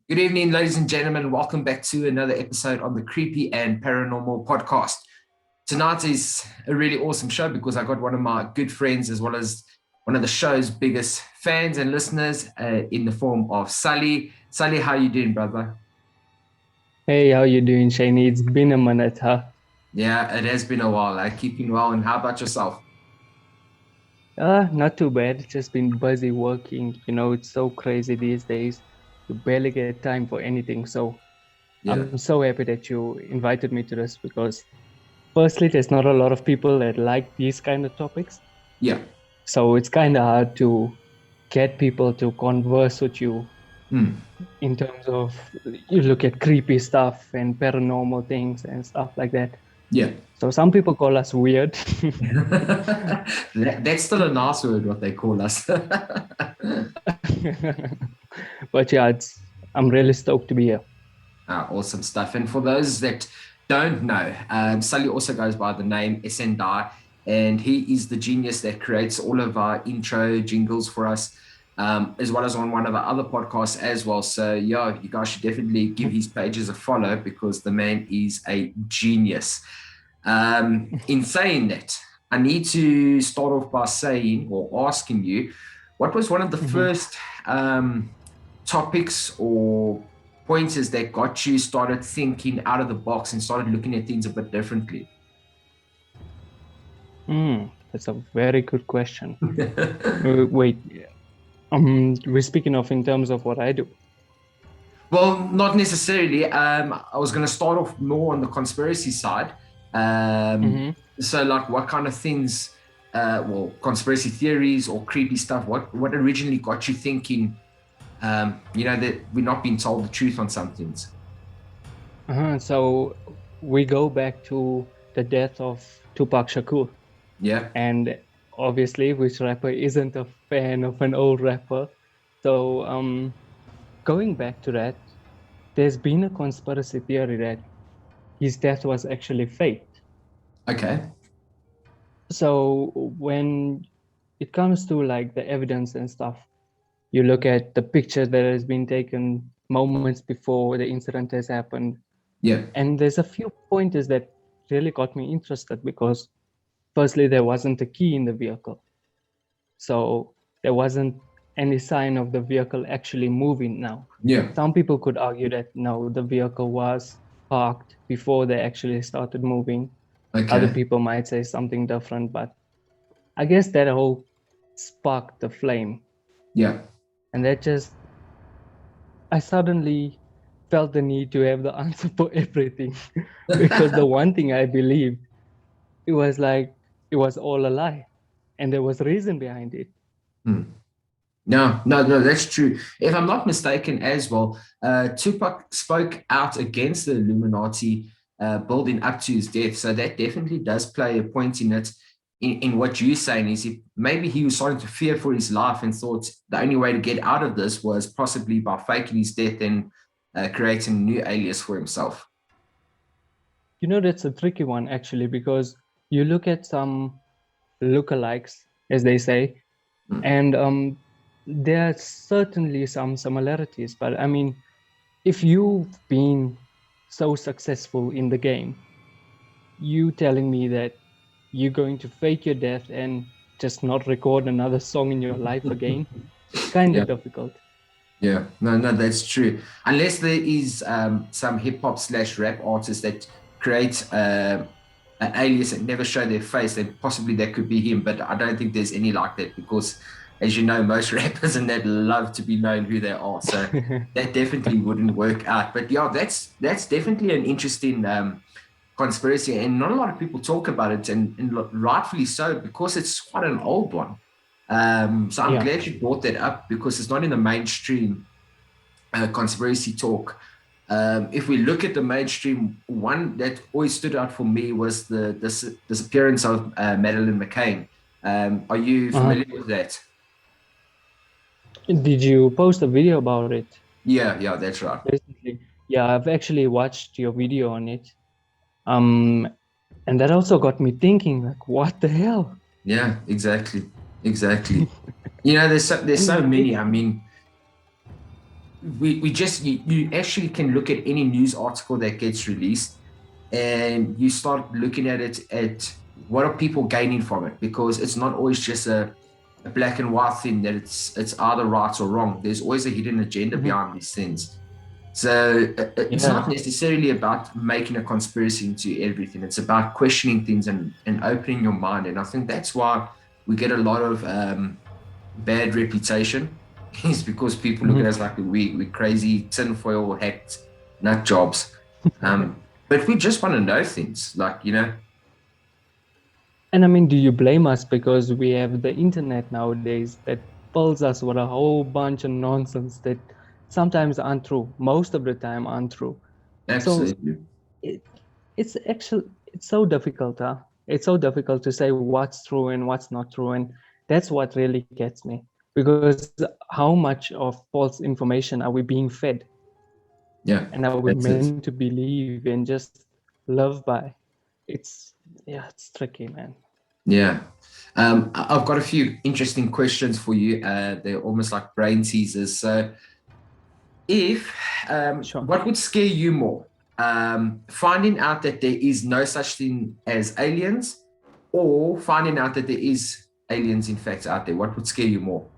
Good evening, ladies and gentlemen. Welcome back to another episode on the Creepy and Paranormal Podcast. Tonight is a really awesome show because I got one of my good friends as well as one of the show's biggest fans and listeners in the form of Sully. Sully, how you doing, brother? Hey, how you doing, Shani? It's been a minute, huh? Yeah, it has been a while. Keeping well, and how about yourself? Not too bad. Just been busy working. It's so crazy these days. You barely get time for anything. So Yeah. I'm so happy that you invited me to this because firstly, there's not a lot of people that like these kind of topics. Yeah. So it's kind of hard to get people to converse with you in terms of you look at creepy stuff and paranormal things and stuff like that. Yeah. So some people call us weird. That's still a nice word, what they call us. But yeah, I'm really stoked to be here. Awesome stuff. And for those that don't know, Sully also goes by the name Esandaii, and he is the genius that creates all of our intro jingles for us, as well as on one of our other podcasts as well. So yeah, you guys should definitely give his pages a follow because the man is a genius. In saying that, I need to start off by saying or asking you, what was one of the first topics or pointers that got you started thinking out of the box and started looking at things a bit differently? That's a very good question. Wait, we're speaking of in terms of what I do. Well, not necessarily. I was going to start off more on the conspiracy side. So like what kind of things, conspiracy theories or creepy stuff, what originally got you thinking, that we're not being told the truth on some things? So we go back to the death of Tupac Shakur. Yeah. And obviously, which rapper isn't a fan of an old rapper? So going back to that, there's been a conspiracy theory that his death was actually faked. Okay. So when it comes to like the evidence and stuff, you look at the picture that has been taken moments before the incident has happened. Yeah. And there's a few pointers that really got me interested because firstly, there wasn't a key in the vehicle. So there wasn't any sign of the vehicle actually moving now. Yeah. Some people could argue that no, the vehicle was parked before they actually started moving. Okay. Other people might say something different, but I guess that whole sparked the flame. Yeah. And I suddenly felt the need to have the answer for everything because the one thing I believed, it was all a lie and there was reason behind it. No, that's true. If I'm not mistaken as well, Tupac spoke out against the Illuminati building up to his death. So that definitely does play a point in it. In what you're saying is maybe he was starting to fear for his life and thought the only way to get out of this was possibly by faking his death and creating a new alias for himself. That's a tricky one actually, because you look at some lookalikes, as they say, and there are certainly some similarities. But I mean, if you've been so successful in the game, you telling me that you're going to fake your death and just not record another song in your life again, it's kind of difficult. Yeah, no, that's true. Unless there is some hip hop / rap artist that creates an alias and never show their face, then possibly that could be him. But I don't think there's any like that because as you know, most rappers and that love to be known who they are. So that definitely wouldn't work out. But yeah, that's definitely an interesting conspiracy, and not a lot of people talk about it, and rightfully so, because it's quite an old one. So I'm Yeah. glad you brought that up because it's not in the mainstream conspiracy talk. If we look at the mainstream, one that always stood out for me was the disappearance of Madeleine McCain. Are you Uh-huh. familiar with that? Did you post a video about it Yeah, that's right. recently? Yeah, I've actually watched your video on it. Um, and that also got me thinking, like, what the hell? Yeah, exactly. There's I so mean, many. it's I mean, we just you actually can look at any news article that gets released, and you start looking at it at what are people gaining from it, because it's not always just a black and white thing that it's either right or wrong. There's always a hidden agenda Mhm. behind these things. So it's Yeah. not necessarily about making a conspiracy into everything. It's about questioning things and opening your mind. And I think that's why we get a lot of bad reputation is because people look at Mhm. us like we crazy tinfoil hat nut jobs. But we just want to know things, like, And I mean, do you blame us because we have the internet nowadays that fills us with a whole bunch of nonsense that sometimes aren't true, most of the time aren't true. So absolutely. it, it's actually it's so difficult, huh? It's so difficult to say what's true and what's not true, and that's what really gets me. Because how much of false information are we being fed, Yeah, and are we that's it. meant to believe and just live by? It's yeah, it's tricky, man. Yeah. I've got a few interesting questions for you. They're almost like brain teasers. So, if Sure. what would scare you more? Finding out that there is no such thing as aliens, or finding out that there is aliens in fact out there? What would scare you more?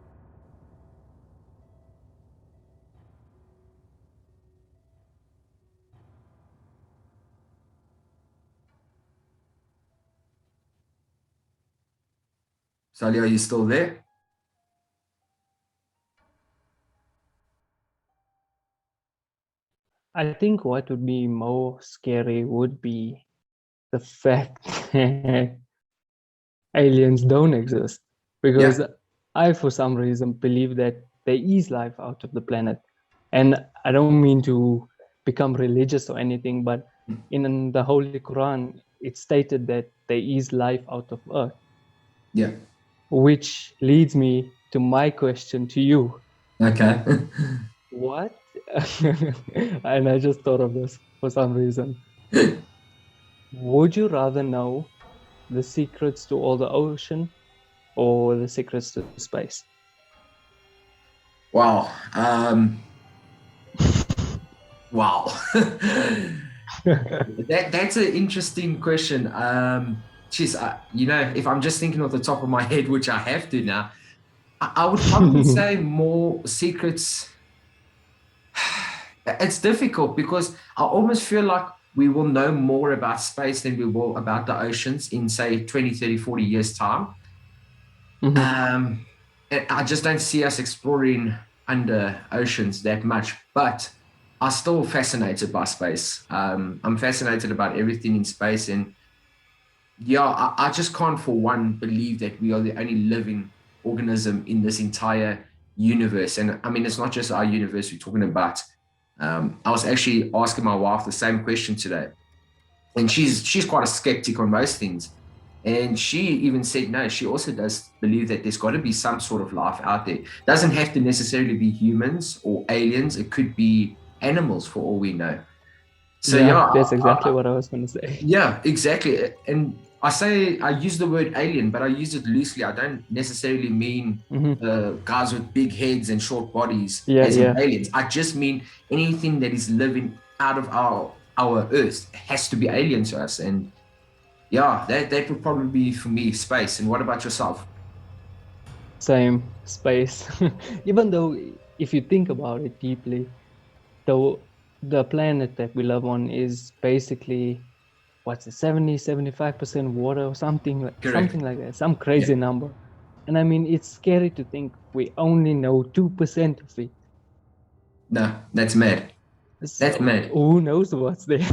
Sally, are you still there? I think what would be more scary would be the fact that aliens don't exist. Because Yeah. I, for some reason, believe that there is life out of the planet. And I don't mean to become religious or anything, but in the Holy Quran, it's stated that there is life out of Earth, Yeah. which leads me to my question to you. Okay. What? And I just thought of this for some reason. Would you rather know the secrets to all the ocean or the secrets to space? Wow. Wow. That's an interesting question. Geez, if I'm just thinking off the top of my head, which I have to now, I would probably say more secrets. It's difficult because I almost feel like we will know more about space than we will about the oceans in, say, 20, 30, 40 years' time. Mhm. Um, I just don't see us exploring under oceans that much, but I'm still fascinated by space. I'm fascinated about everything in space. And yeah, I just can't for one believe that we are the only living organism in this entire universe. And I mean, it's not just our universe we're talking about. I was actually asking my wife the same question today, and she's quite a skeptic on most things. And she even said no, she also does believe that there's got to be some sort of life out there. Doesn't have to necessarily be humans or aliens. It could be animals for all we know. So Yeah, yeah, that's exactly what I was going to say. yeah, exactly. And I use the word alien, but I use it loosely. I don't necessarily mean Mhm. guys with big heads and short bodies Yeah, as in yeah, aliens. I just mean anything that is living out of our Earth has to be alien to us. And yeah, that would probably be for me space. And what about yourself? same space. Even though, if you think about it deeply, the the planet that we live on is basically what's it, 70, 75% water or something Correct. like that, some Yeah. crazy number. And I mean, it's scary to think we only know 2% of it. No, that's mad. That's So mad. who knows what's there?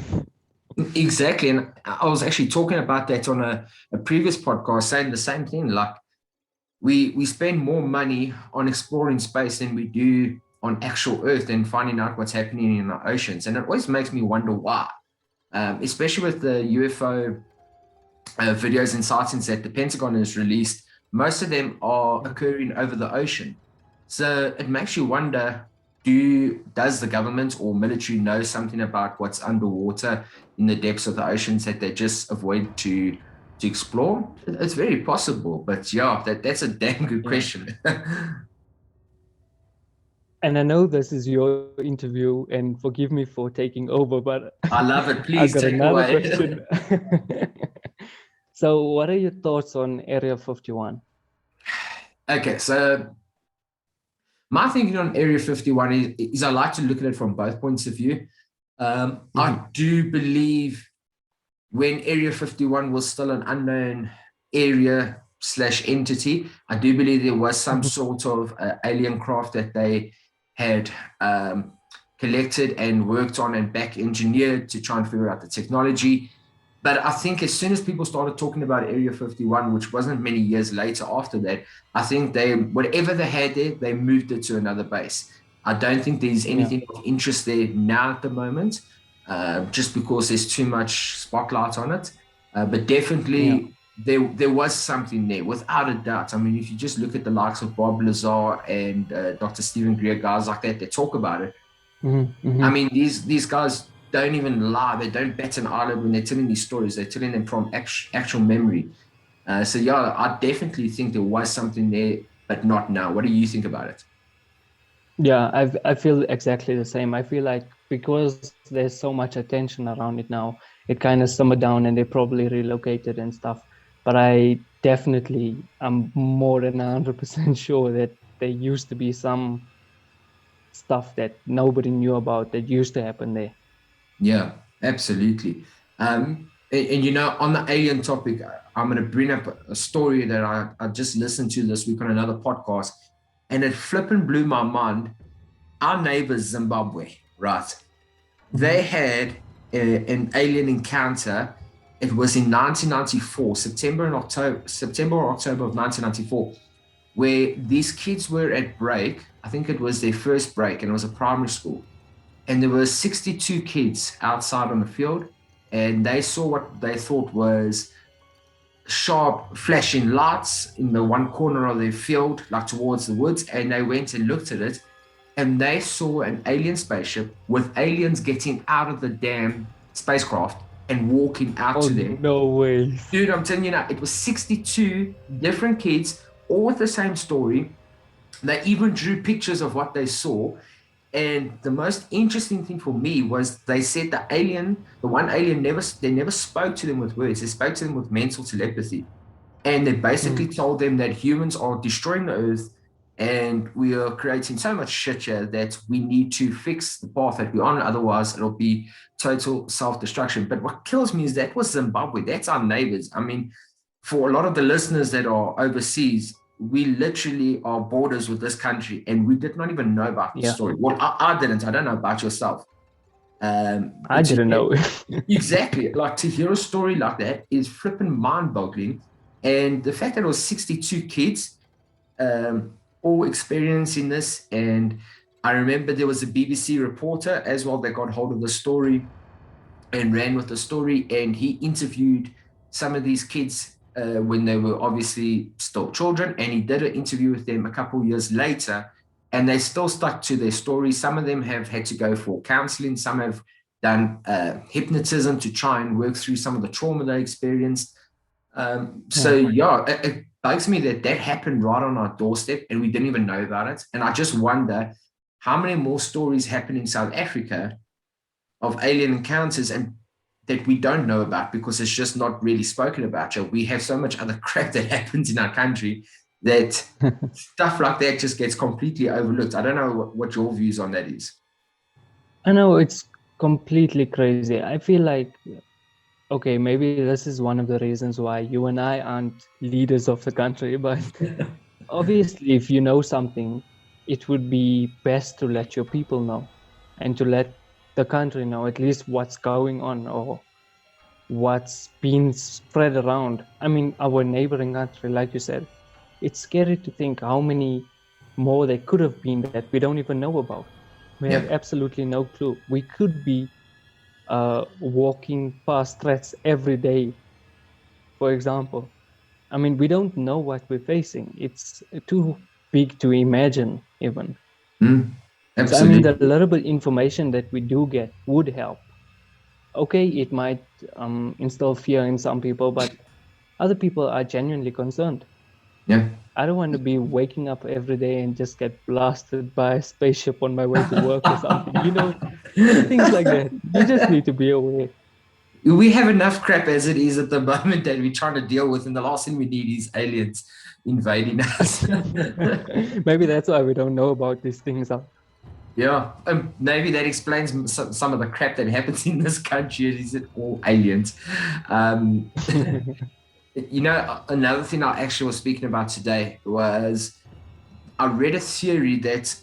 Exactly. And I was actually talking about that on a previous podcast, saying the same thing. Like we spend more money on exploring space than we do on actual Earth and finding out what's happening in the oceans. And it always makes me wonder why, especially with the UFO videos and sightings that the Pentagon has released. Most of them are occurring over the ocean. So it makes you wonder, does the government or military know something about what's underwater in the depths of the oceans that they just avoid to explore? It's very possible, but yeah, that's a damn good Yeah. question. And I know this is your interview, and forgive me for taking over, but I love it. I Please got take another away. question. So, what are your thoughts on Area 51? Okay, so my thinking on Area 51 is I like to look at it from both points of view. I do believe when Area 51 was still an unknown area slash entity, I do believe there was some sort of alien craft that they had collected and worked on and back engineered to try and figure out the technology. But I think as soon as people started talking about Area 51, which wasn't many years later after that, I think whatever they had there, they moved it to another base. I don't think there's anything of interest there now at the moment, just because there's too much spotlight on it. But definitely there was something there, without a doubt. I mean, if you just look at the likes of Bob Lazar and Dr. Stephen Greer, guys like that, they talk about it. I mean, these guys don't even lie. They don't bat an eyelid when they're telling these stories. They're telling them from actual memory. So yeah, I definitely think there was something there, but not now. What do you think about it? Yeah, I feel exactly the same. I feel like because there's so much attention around it now, it kind of simmered down and they probably relocated and stuff. But I definitely am more than 100% sure that there used to be some stuff that nobody knew about that used to happen there. Yeah, absolutely. And you know, on the alien topic, I'm going to bring up a story that I just listened to this week on another podcast, and it flipping blew my mind. Our neighbors, Zimbabwe, right? They had an alien encounter. It was in 1994, September or October of 1994, where these kids were at break. I think it was their first break, and it was a primary school. And there were 62 kids outside on the field, and they saw what they thought was sharp flashing lights in the one corner of their field, like towards the woods, and they went and looked at it, and they saw an alien spaceship with aliens getting out of the damn spacecraft and walking out Oh, to them. no way. Dude, I'm telling you now, it was 62 different kids, all with the same story. They even drew pictures of what they saw. And the most interesting thing for me was they said the one alien they never spoke to them with words. They spoke to them with mental telepathy. And they basically told them that humans are destroying the earth and we are creating so much shit here that we need to fix the path that we're on. Otherwise, it'll be total self-destruction. But what kills me is that was Zimbabwe. That's our neighbors. I mean, for a lot of the listeners that are overseas, we literally are borders with this country and we did not even know about the story. Well, I didn't. I don't know about yourself. I didn't know. Exactly. Like to hear a story like that is flipping mind-boggling. And the fact that it was 62 kids all experiencing this. And I remember there was a BBC reporter as well that got hold of the story and ran with the story. And he interviewed some of these kids when they were obviously still children. And he did an interview with them a couple of years later. And they still stuck to their story. Some of them have had to go for counseling. Some have done hypnotism to try and work through some of the trauma they experienced. It bugs me that happened right on our doorstep and we didn't even know about it. And I just wonder how many more stories happen in South Africa of alien encounters and that we don't know about because it's just not really spoken about. We have so much other crap that happens in our country that stuff like that just gets completely overlooked. I don't know what your views on that is. I know it's completely crazy. I feel like, maybe this is one of the reasons why you and I aren't leaders of the country, but obviously, if you know something, it would be best to let your people know and to let the country know at least what's going on or what's been spread around. I mean, our neighboring country, like you said, it's scary to think how many more there could have been that we don't even know about. We have Yeah. absolutely no clue. We could be walking past threats every day, for example. I mean, we don't know what we're facing. It's too big to imagine, even. Mm, So, I mean, the absolutely. little bit information that we do get would help. Okay, it might instill fear in some people, but other people are genuinely concerned. Yeah. I don't want to be waking up every day and just get blasted by a spaceship on my way to work or something. Things like that. You just need to be aware. We have enough crap as it is at the moment that we're trying to deal with, and the last thing we need is aliens invading us. Maybe that's why we don't know about these things. Yeah, maybe that explains some of the crap that happens in this country. Is it all aliens? Um, another thing I actually was speaking about today was I read a theory that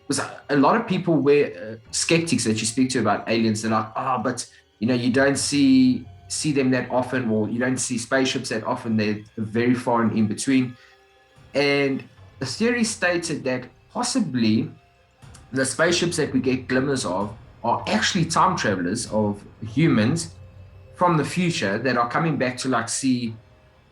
was a lot of people were skeptics that you speak to about aliens. They're like, but you don't see them that often, or you don't see spaceships that often. They're very far and in between. And the theory stated that possibly the spaceships that we get glimmers of are actually time travelers of humans from the future that are coming back to like see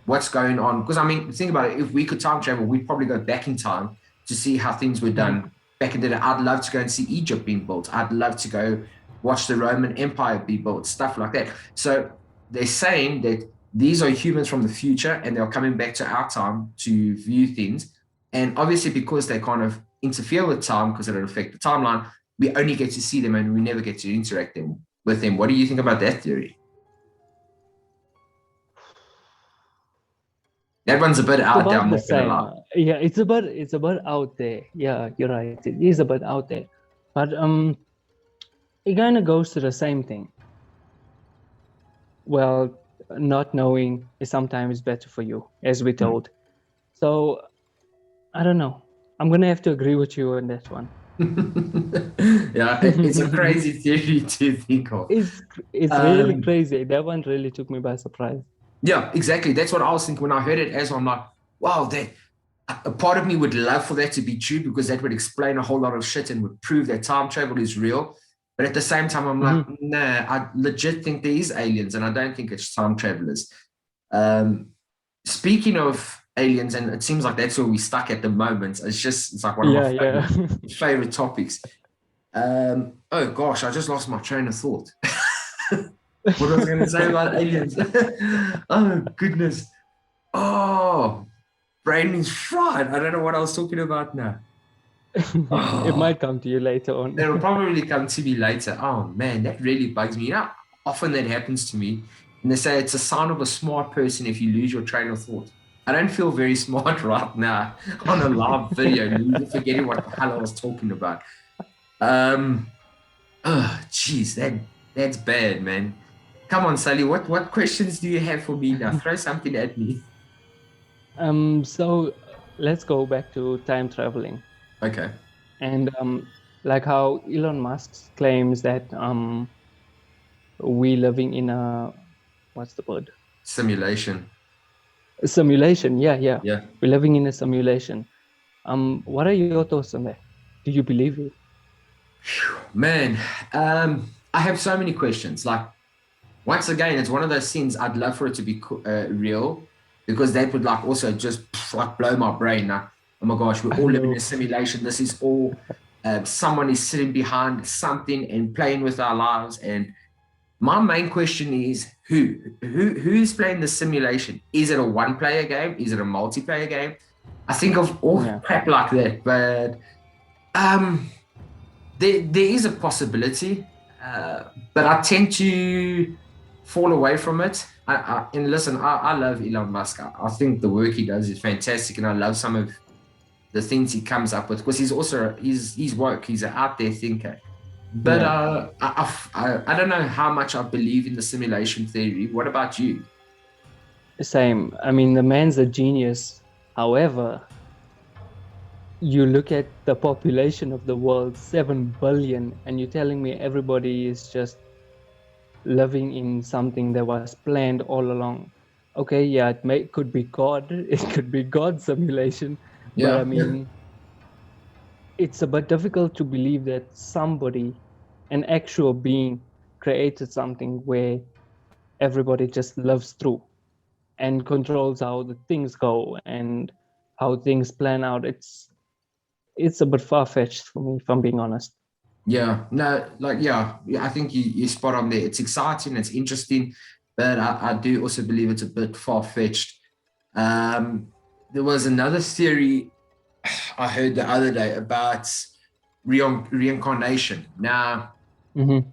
what's going on. Because I mean, think about it. If we could time travel, we'd probably go back in time to see how things were done back in the day. I'd love to go and see Egypt being built. I'd love to go watch the Roman Empire be built, stuff like that. So they're saying that these are humans from the future and they're coming back to our time to view things. And obviously, because they kind of interfere with time because it'll affect the timeline, we only get to see them and we never get to interact with them. What do you think about that theory? That one's a bit It's out there, about I'm the not gonna same. lie. Yeah, it's about out there. Yeah, you're right. It is about out there, but it kind of goes to the same thing. Well, not knowing is sometimes better for you, as we're told. So I don't know. I'm gonna have to agree with you on that one. Yeah, it's a crazy theory to think of. it's it's really Um, crazy. That one really took me by surprise. yeah, exactly. That's what I was thinking when I heard it. As I'm like, wow, that a part of me would love for that to be true because that would explain a whole lot of shit and would prove that time travel is real. But at the same time, I'm like, nah, I legit think there is aliens, and I don't think it's time travelers. Um, Speaking of aliens, and it seems like that's where we're stuck at the moment. It's like one of Yeah, my yeah. favorite topics. Oh gosh, I just lost my train of thought. What was I going to say about aliens? Oh goodness. Oh, brain is fried. I don't know what I was talking about now. It Oh, might come to you later it'll on. probably come to me later. Oh man, that really bugs me. Often that happens to me. And they say it's a sign of a smart person if you lose your train of thought. I don't feel very smart right now on a live video, forgetting what the hell I was talking about. Um, oh, geez, that's bad, man. Come on, Sally. What questions do you have for me now? Throw something at me. So let's go back to time traveling Okay. and like how Elon Musk claims that we living in a what's the word? Simulation. A simulation. Yeah, yeah. Yeah. We're living in a simulation. What are your thoughts on that? Do you believe it? Man, I have so many questions. Like, once again, it's one of those things I'd love for it to be real because that would like also just like blow my brain. Like, oh my gosh, we're I all living in know. a simulation. This is all someone is sitting behind something and playing with our lives. And my main question is who's playing the simulation? Is it a one-player game? Is it a multiplayer game? I think of all Yeah. crap like that, but um, there is a possibility, but I tend to fall away from it. And listen, I love Elon Musk. I think the work he does is fantastic, and I love some of the things he comes up with because he's woke. He's an out there thinker. But Yeah. I don't know how much I believe in the simulation theory. What about you? Same. I mean, the man's a genius. However, you look at the population of the world, 7 billion, and you're telling me everybody is just living in something that was planned all along. Okay, yeah, could be God, it could be God simulation, but I Yeah. mean, it's a bit difficult to believe that somebody, an actual being, created something where everybody just lives through and controls how the things go and how things plan out. It's a bit far-fetched for me, if I'm being honest. Yeah, no, like, I think you're spot on there. It's exciting, it's interesting, but I do also believe it's a bit far-fetched. There was another theory I heard the other day about reincarnation. Now, Mm-hmm.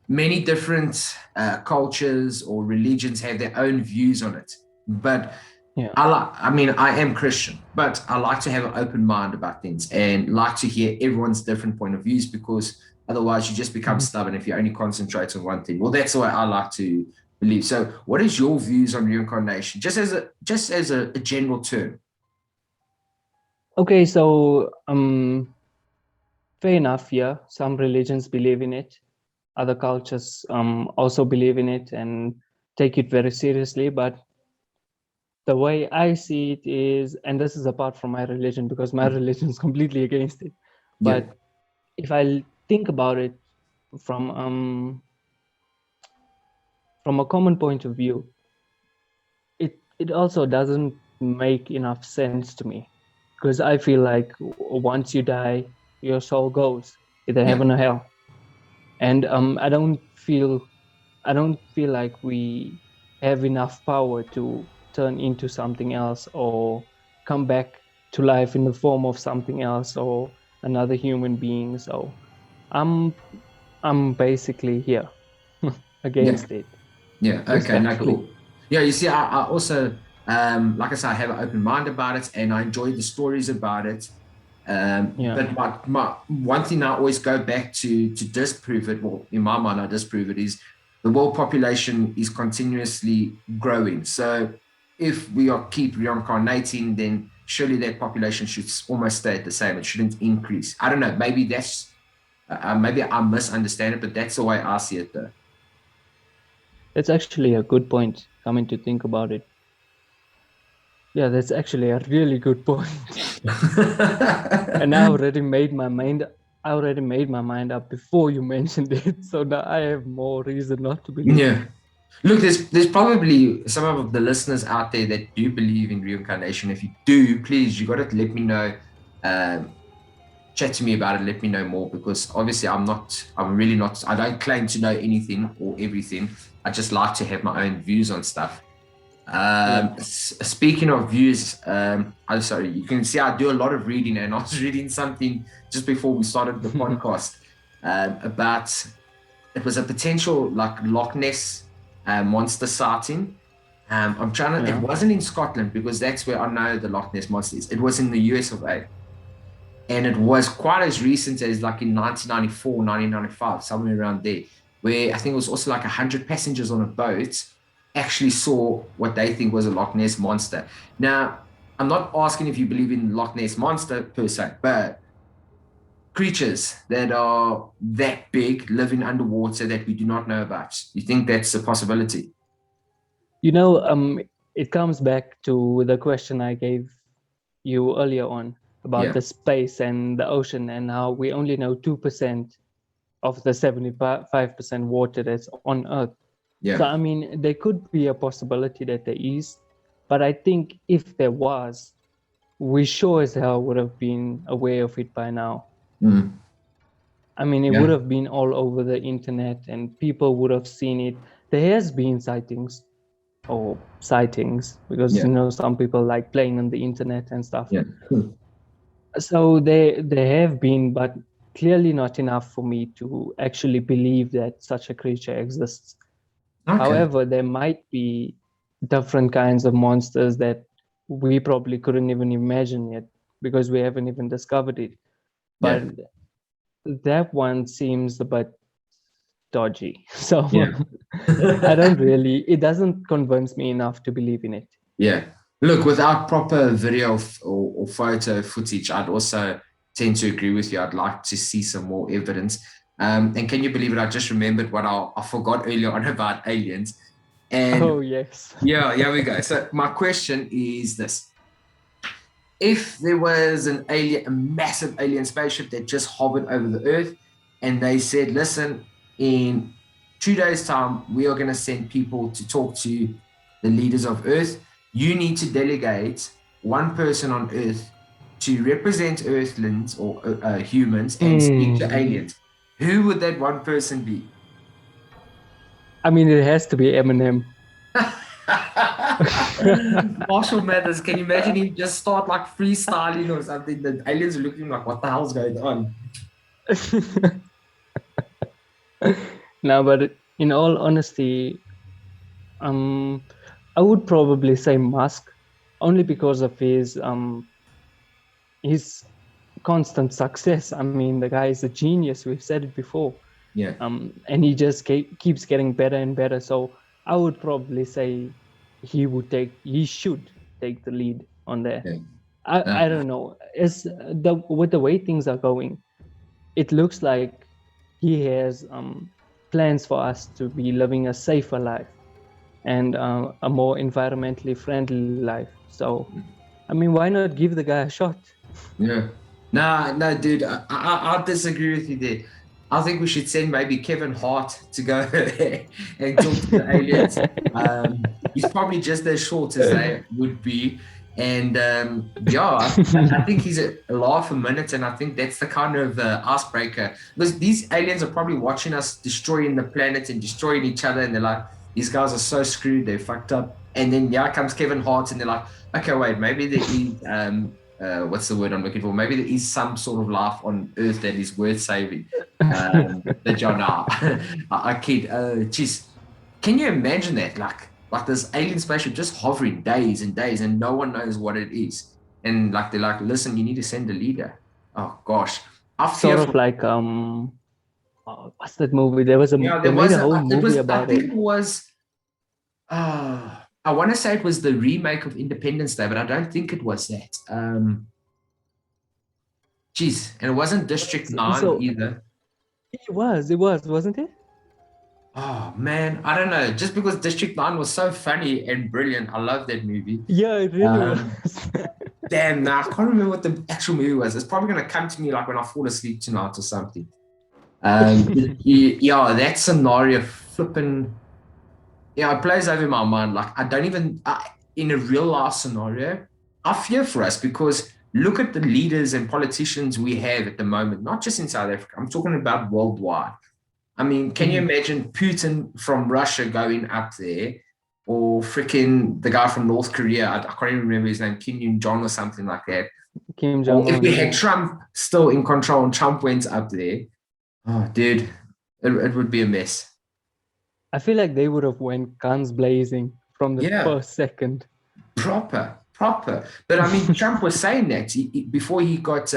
many different cultures or religions have their own views on it, but Yeah. I mean, I am Christian, but I like to have an open mind about things and like to hear everyone's different point of views, because otherwise you just become Mm-hmm. stubborn if you only concentrate on one thing. Well, that's the way I like to believe. So, what is your views on reincarnation, just as a general term? Okay, so fair enough. Yeah, some religions believe in it. Other cultures also believe in it and take it very seriously. But the way I see it is, and this is apart from my religion because my religion is completely against it. Yeah, But if I think about it from a common point of view, it also doesn't make enough sense to me, because I feel like once you die, your soul goes either yeah, heaven or hell, and I don't feel like we have enough power to turn into something else or come back to life in the form of something else or another human being. So I'm I'm basically here yeah. against it, Yeah. Okay. No, respectfully. cool. Yeah. You see, I also, like I said, I have an open mind about it, and I enjoy the stories about it. Yeah. But my one thing I always go back to disprove it. Well, in my mind, I disprove it is the world population is continuously growing. So if we are keep reincarnating, then surely that population should almost stay at the same. It shouldn't increase. I don't know. Maybe I misunderstand it, but that's the way I see it, though. That's actually a good point, coming to think about it. Yeah, that's actually a really good point. And I already made my mind up before you mentioned it. So now I have more reason not to believe it. Yeah. Look, there's probably some of the listeners out there that do believe in reincarnation. If you do, please, you got to let me know. Um, Chat to me about it. Let me know more, because obviously I'm really not. I don't claim to know anything or everything. I just like to have my own views on stuff. Yeah. Speaking of views, I'm sorry. You can see I do a lot of reading, and I was reading something just before we started the podcast about it was a potential like Loch Ness monster sighting. I'm trying to. It Yeah. wasn't in Scotland, because that's where I know the Loch Ness monster is. It was in the US of A, and it was quite as recent as like in 1994, 1995, somewhere around there, where I think it was also like 100 passengers on a boat actually saw what they think was a Loch Ness monster. Now, I'm not asking if you believe in Loch Ness monster per se, but creatures that are that big living underwater that we do not know about. You think that's a possibility? You know, it comes back to the question I gave you earlier on about Yeah, the space and the ocean and how we only know 2% of the 75% water that's on Earth. So, yeah. I mean, there could be a possibility that there is, but I think if there was, we sure as hell would have been aware of it by now. Mm, I mean, it would yeah, have been all over the internet and people would have seen it. There has been sightings, because yeah, some people like playing on the internet and stuff. yeah. Cool. So there have been, but clearly not enough for me to actually believe that such a creature exists. Okay. However, there might be different kinds of monsters that we probably couldn't even imagine yet because we haven't even discovered it. But Yeah, that one seems a bit dodgy. So yeah. I don't really, it doesn't convince me enough to believe in it. Yeah. Look, without proper video or photo footage, I'd also tend to agree with you. I'd like to see some more evidence. And can you believe it? I just remembered what I forgot earlier on about aliens. And Oh, yes. yeah, here we go. So my question is this. If there was an alien, a massive alien spaceship that just hovered over the Earth, and they said, listen, in 2 days' time, we are going to send people to talk to the leaders of Earth. You need to delegate one person on Earth to represent Earthlings or humans and speak to aliens. Who would that one person be? I mean, it has to be Eminem. Marshall Mathers, can you imagine him just start like freestyling or something? The aliens are looking like, what the hell's going on? No, but in all honesty, I would probably say Musk, only because of his constant success. I mean, the guy is a genius. We've said it before. Yeah. And he just keeps getting better and better. So I would probably say he should take the lead on there. Yeah. I don't know. With the way things are going, it looks like he has plans for us to be living a safer life and a more environmentally friendly life. So, I mean, why not give the guy a shot? Yeah. No, dude, I disagree with you there. I think we should send maybe Kevin Hart to go and talk to the aliens. He's probably just as short as they would be. And yeah, I think he's a laugh a minute. And I think that's the kind of icebreaker. Because these aliens are probably watching us destroying the planet and destroying each other. And they're like, these guys are so screwed, they're fucked up. And then yeah, comes Kevin Hart, and they're like, okay, wait, maybe there is what's the word I'm looking for? Maybe there is some sort of life on Earth that is worth saving. That you're not. I kid. Geez, can you imagine that? Like this alien spaceship just hovering days and days, and no one knows what it is. And like they're like, listen, you need to send a leader. Oh gosh, I fear Sort of for. like what's that movie? There was Yeah, they there made was. a whole It movie was. I about think it. it was. I want to say it was the remake of Independence Day, but I don't think it was that. Geez, and it wasn't District 9 So either. it was, wasn't it? Oh man, I don't know. Just because District 9 was so funny and brilliant, I love that movie. Yeah, it really was. Um, damn, now I can't remember what the actual movie was. It's probably gonna come to me like when I fall asleep tonight or something. Yeah, that scenario flipping, yeah, it plays over my mind. Like I don't even in a real life scenario, I fear for us because look at the leaders and politicians we have at the moment, not just in South Africa. I'm talking about worldwide. I mean, can you imagine Putin from Russia going up there, or freaking the guy from North Korea? I can't even remember his name, Kim Yoon Jong or something like that. Kim Or Jong if Un, we had yeah. Trump still in control and Trump went up there, oh, dude, it would be a mess. I feel like they would have went guns blazing from the Yeah, first second. proper. But I mean, Trump was saying that before he got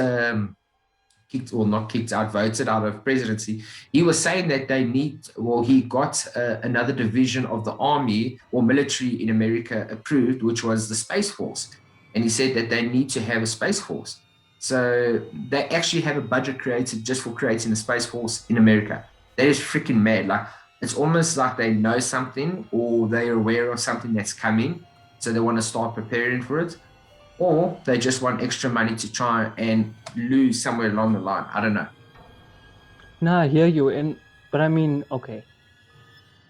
kicked or not kicked out, voted out of presidency, he was saying that they need, well, he got another division of the army or military in America approved, which was the Space Force. And he said that they need to have a Space Force. So they actually have a budget created just for creating a Space Force in America. That is freaking mad. Like, it's almost like they know something or they're aware of something that's coming. So they want to start preparing for it, or they just want extra money to try and lose somewhere along the line. I don't know. Nah, I hear you. But I mean, okay.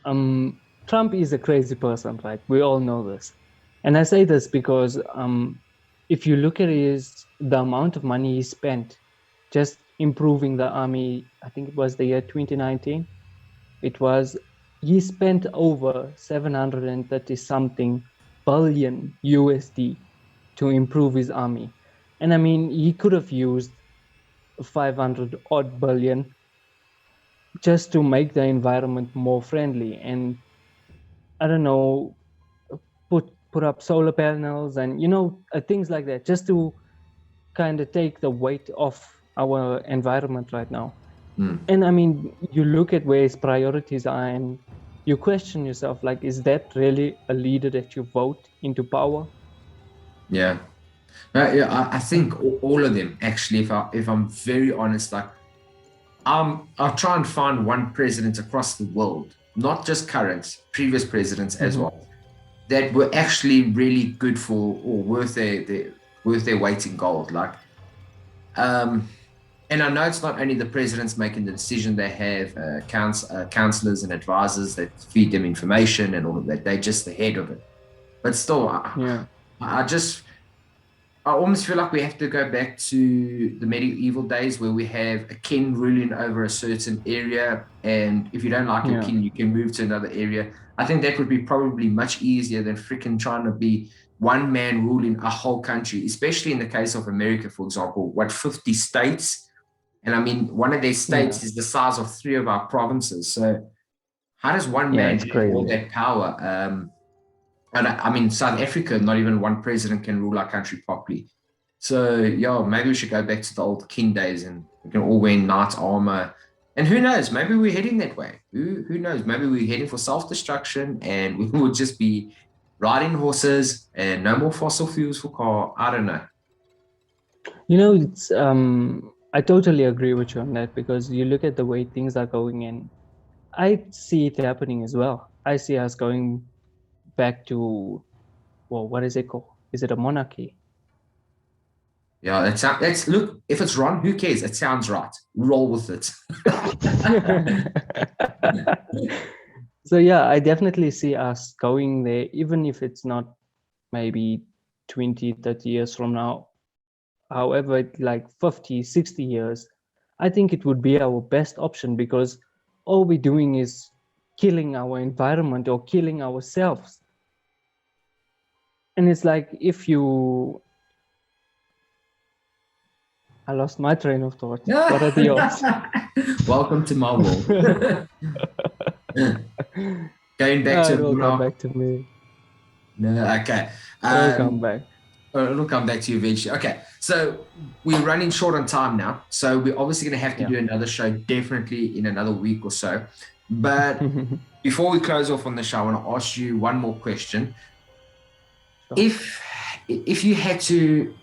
Trump is a crazy person, right? We all know this. And I say this because if you look at the amount of money he spent just improving the army, I think it was the year 2019. He spent over 730 something billion USD to improve his army. And I mean, he could have used 500 odd billion just to make the environment more friendly. And I don't know, put up solar panels and things like that, just to kind of take the weight off our environment right now. And I mean, you look at where his priorities are and you question yourself, like, is that really a leader that you vote into power? Yeah. Yeah, I think all of them actually. If I'm very honest, like I'll try and find one president across the world, not just current, previous presidents as Mhm. well, that were actually really good for or worth their weight in gold. Like, um, and I know it's not only the presidents making the decision; they have counselors and advisors that feed them information and all of that. They're just the head of it. But still, Yeah. I just I almost feel like we have to go back to the medieval days where we have a king ruling over a certain area. And if you don't like your Yeah. king, you can move to another area. I think that would be probably much easier than freaking trying to be one man ruling a whole country, especially in the case of America, for example, what, 50 states? And I mean, one of their Yeah. states is the size of three of our provinces. So how does one Yeah. man It's have all crazy. that power? And I mean, South Africa, not even one president can rule our country properly. So, yeah, maybe we should go back to the old king days and we can all wear knight armor. And who knows? Maybe we're heading that way. Who knows? Maybe we're heading for self destruction and we will just be riding horses and no more fossil fuels for car. I don't know. It's I totally agree with you on that, because you look at the way things are going, and I see it happening as well. I see us going back to, well, what is it called? Is it a monarchy? Yeah, that's look, if it's wrong, who cares? It sounds right. Roll with it. So yeah, I definitely see us going there, even if it's not maybe 20, 30 years from now. However, like 50, 60 years, I think it would be our best option, because all we're doing is killing our environment or killing ourselves. And it's like, if you, I lost my train of thought. What are the yours? Welcome to my world. Going back to It will come Monarch. back to me. No, okay. It'll come back. It'll come back to you eventually. Okay, so we're running short on time now, so we're obviously going to have to Yeah. do another show definitely in another week or so. But before we close off on the show, I want to ask you one more question. Sure. If you had to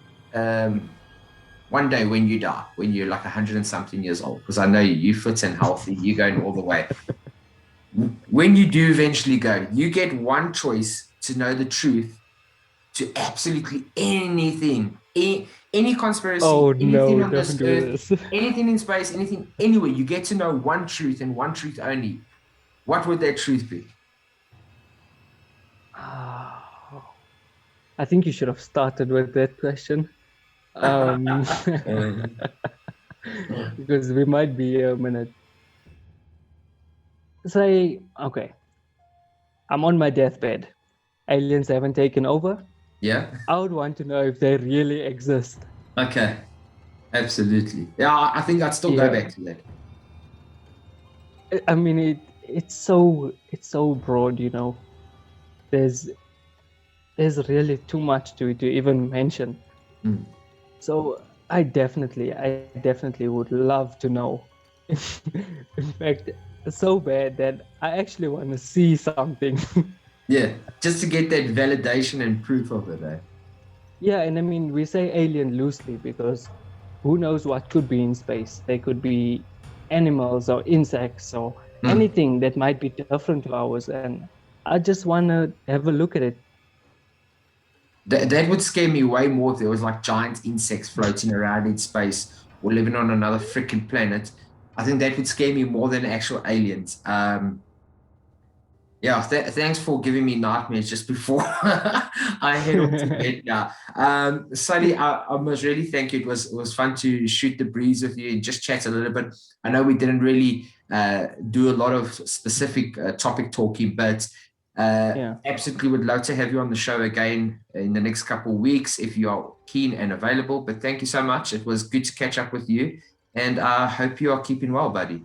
one day when you die, when you're like 100 and something years old, because I know you fit and healthy, you're going all the way. When you do eventually go, you get one choice to know the truth to absolutely anything, any conspiracy, Oh anything no, on don't this do earth, this. anything in space, anything anywhere. You get to know one truth and one truth only. What would that truth be? I think you should have started with that question. Because we might be a minute. Say, okay, I'm on my deathbed. Aliens haven't taken over. Yeah. I would want to know if they really exist. Okay. Absolutely. Yeah, I think I'd still go Yeah. back to that. I mean, it's so broad, There's really too much to even mention. Mm. So I definitely would love to know. In fact, so bad that I actually want to see something. Yeah, just to get that validation and proof of it. Eh? Yeah, and I mean, we say alien loosely because who knows what could be in space? They could be animals or insects or anything that might be different to ours. And I just want to have a look at it. That would scare me way more if there was like giant insects floating around in space or living on another freaking planet. I think that would scare me more than actual aliens. Yeah, thanks for giving me nightmares just before I head off to bed. Yeah, Sally, I must really thank you. It was fun to shoot the breeze with you and just chat a little bit. I know we didn't really do a lot of specific topic talking, but Yeah. absolutely would love to have you on the show again in the next couple of weeks if you are keen and available. But thank you so much. It was good to catch up with you, and I hope you are keeping well, buddy.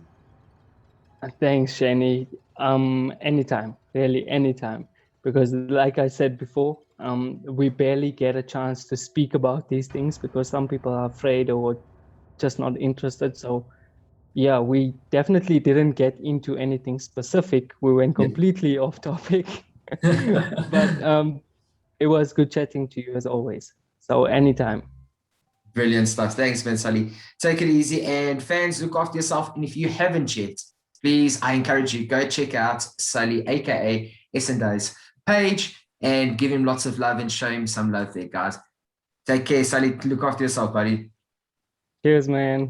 Thanks, Shani. Anytime, really, anytime. Because, like I said before, we barely get a chance to speak about these things because some people are afraid or just not interested. So, yeah, we definitely didn't get into anything specific. We went completely off topic. But it was good chatting to you as always. So anytime. Brilliant stuff. Thanks, man, Sully. Take it easy. And fans, look after yourself. And if you haven't yet, please, I encourage you, go check out Sully, aka Esandaii's page, and give him lots of love and show him some love there, guys. Take care, Sully. Look after yourself, buddy. Cheers, man.